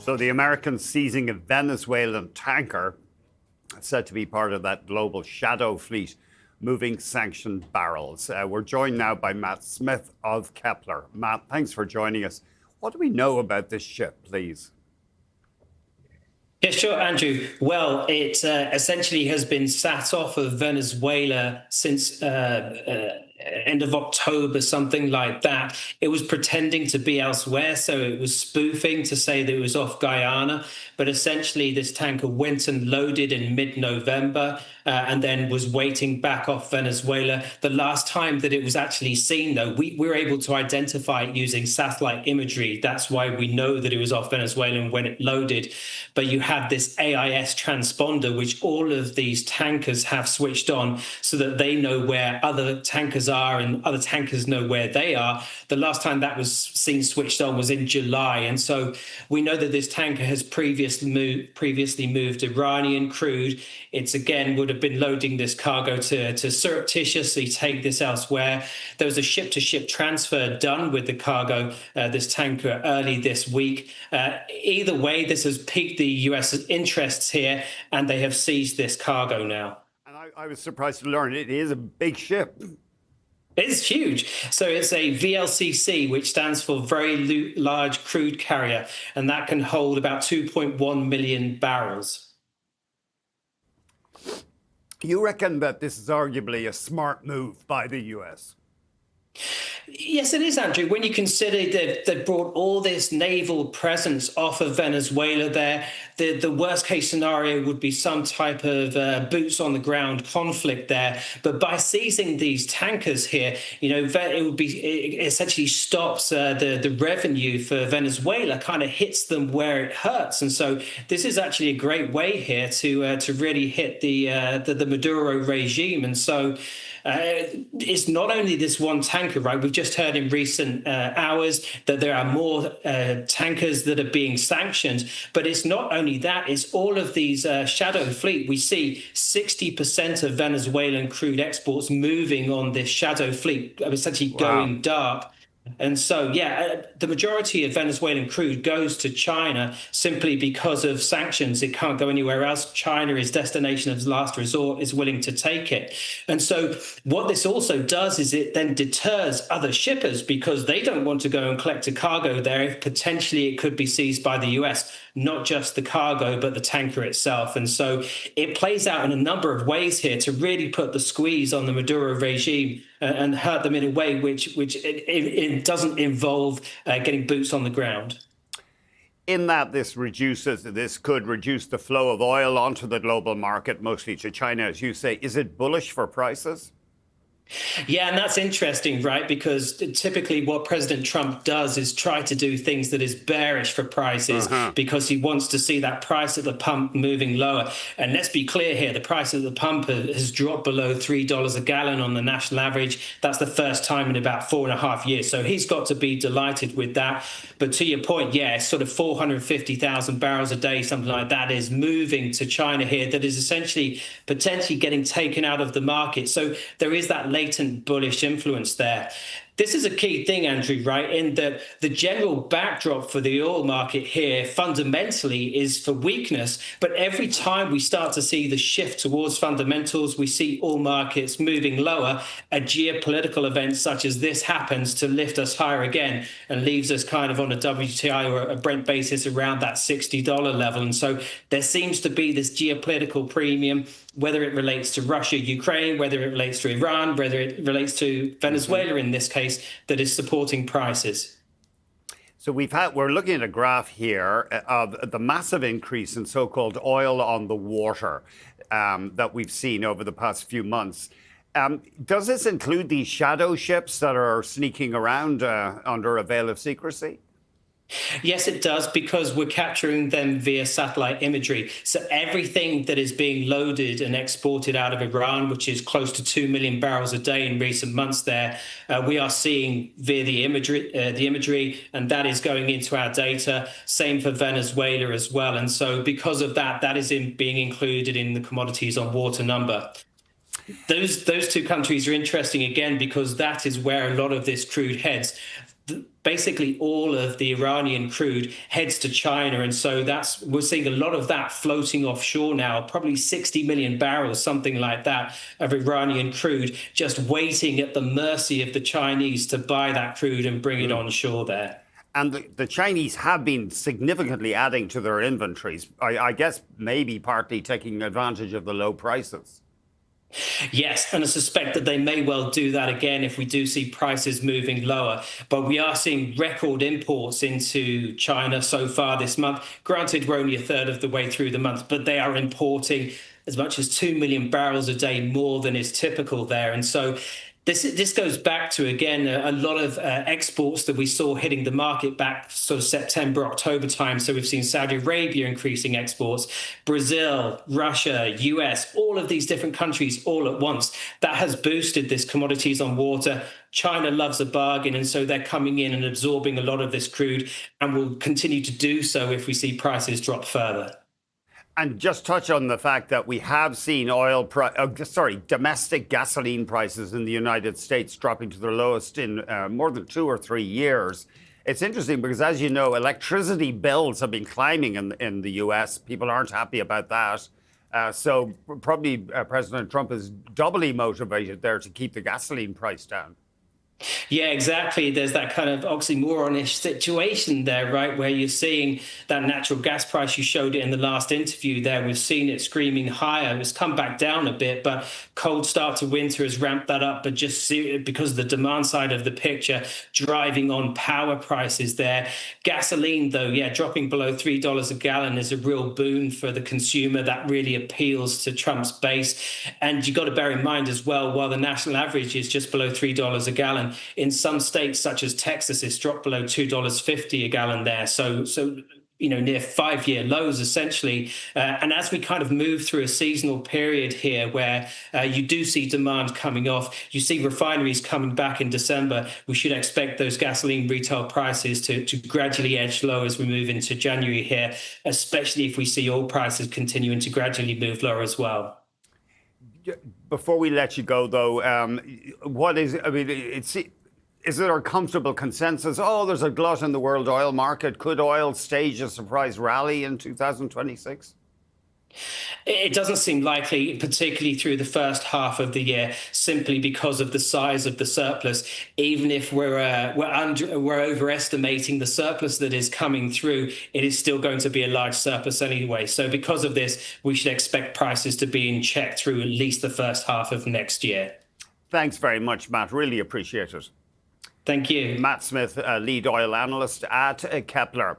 So the Americans seizing a Venezuelan tanker said to be part of that global shadow fleet moving sanctioned barrels. We're joined now by Matt Smith of Kpler. Matt, thanks for joining us. What do we know about this ship, please? Yeah, sure, Andrew. Well, it essentially has been sat off of Venezuela since end of October, something like that. It was pretending to be elsewhere, so it was spoofing to say that it was off Guyana. But essentially, this tanker went and loaded in mid-November and then was waiting back off Venezuela. The last time that it was actually seen, though, we were able to identify it using satellite imagery. That's why we know that it was off Venezuela when it loaded. But you have this AIS transponder, which all of these tankers have switched on so that they know where other tankers are and other tankers know where they are. The last time that was seen switched on was in July. And so we know that this tanker has previously moved Iranian crude. It's again would have been loading this cargo to surreptitiously take this elsewhere. There was a ship-to-ship transfer done with the cargo, this tanker, early this week. Either way, this has piqued the U.S. interests here, and they have seized this cargo now. And I was surprised to learn it is a big ship. It's huge. So it's a VLCC, which stands for Very Large Crude Carrier, and that can hold about 2.1 million barrels. You reckon that this is arguably a smart move by the U.S.? Yes, it is, Andrew. When you consider they've brought all this naval presence off of Venezuela there, the worst case scenario would be some type of boots on the ground conflict there. But by seizing these tankers here, it would be it essentially stops the revenue for Venezuela, kind of hits them where it hurts. And so this is actually a great way here to really hit the Maduro regime. And so it's not only this one tanker, right? We've just heard in recent hours that there are more tankers that are being sanctioned. But it's not only that, it's all of these shadow fleet. We see 60% of Venezuelan crude exports moving on this shadow fleet, essentially going dark. And so, the majority of Venezuelan crude goes to China simply because of sanctions. It can't go anywhere else. China is destination of last resort, is willing to take it. And so what this also does is it then deters other shippers because they don't want to go and collect a cargo there if potentially it could be seized by the US, not just the cargo, but the tanker itself. And so it plays out in a number of ways here to really put the squeeze on the Maduro regime and hurt them in a way which it doesn't involve getting boots on the ground. In that this could reduce the flow of oil onto the global market, mostly to China, as you say. Is it bullish for prices? Yeah, and that's interesting, right? Because typically what President Trump does is try to do things that is bearish for prices because he wants to see that price at the pump moving lower. And let's be clear here, the price at the pump has dropped below $3 a gallon on the national average. That's the first time in about 4.5 years. So he's got to be delighted with that. But to your point, sort of 450,000 barrels a day, something like that, is moving to China here that is essentially potentially getting taken out of the market. So there is that latent bullish influence there. This is a key thing, Andrew, right, in that the general backdrop for the oil market here fundamentally is for weakness. But every time we start to see the shift towards fundamentals, we see oil markets moving lower. A geopolitical event such as this happens to lift us higher again and leaves us kind of on a WTI or a Brent basis around that $60 level. And so there seems to be this geopolitical premium, whether it relates to Russia, Ukraine, whether it relates to Iran, whether it relates to Venezuela in this case, that is supporting prices. So we're looking at a graph here of the massive increase in so-called oil on the water that we've seen over the past few months. Does this include these shadow ships that are sneaking around under a veil of secrecy? Yes, it does, because we're capturing them via satellite imagery. So everything that is being loaded and exported out of Iran, which is close to 2 million barrels a day in recent months there, we are seeing via the imagery, and that is going into our data. Same for Venezuela as well. And so because of that, that is being included in the commodities on water number. Those two countries are interesting, again, because that is where a lot of this crude heads. basically all of the Iranian crude heads to China. And so we're seeing a lot of that floating offshore now, probably 60 million barrels, something like that, of Iranian crude, just waiting at the mercy of the Chinese to buy that crude and bring it onshore there. And the Chinese have been significantly adding to their inventories, I guess maybe partly taking advantage of the low prices. Yes, and I suspect that they may well do that again if we do see prices moving lower. But we are seeing record imports into China so far this month. Granted, we're only a third of the way through the month, but they are importing as much as 2 million barrels a day more than is typical there. And so this goes back to, again, a lot of exports that we saw hitting the market back sort of September, October time. So we've seen Saudi Arabia increasing exports, Brazil, Russia, US, all of these different countries all at once. That has boosted this commodities on water. China loves a bargain, and so they're coming in and absorbing a lot of this crude and will continue to do so if we see prices drop further. And just touch on the fact that we have seen domestic gasoline prices in the United States dropping to their lowest in more than 2 or 3 years. It's interesting because, as you know, electricity bills have been climbing in the US. People aren't happy about that. So probably President Trump is doubly motivated there to keep the gasoline price down. Yeah, exactly. There's that kind of oxymoronish situation there, right, where you're seeing that natural gas price. You showed it in the last interview there. We've seen it screaming higher. It's come back down a bit, but cold start to winter has ramped that up. But just because of the demand side of the picture, driving on power prices there. Gasoline, though, yeah, dropping below $3 a gallon is a real boon for the consumer. That really appeals to Trump's base. And you've got to bear in mind as well, while the national average is just below $3 a gallon, in some states, such as Texas, it's dropped below $2.50 a gallon there. So near 5-year lows, essentially. And as we kind of move through a seasonal period here where you do see demand coming off, you see refineries coming back in December, we should expect those gasoline retail prices to gradually edge lower as we move into January here, especially if we see oil prices continuing to gradually move lower as well. Before we let you go, though, is there a comfortable consensus? Oh, there's a glut in the world oil market. Could oil stage a surprise rally in 2026? It doesn't seem likely, particularly through the first half of the year, simply because of the size of the surplus. Even if we're overestimating the surplus that is coming through, it is still going to be a large surplus anyway. So because of this, we should expect prices to be in check through at least the first half of next year. Thanks very much, Matt. Really appreciate it. Thank you. Matt Smith, lead oil analyst at Kpler.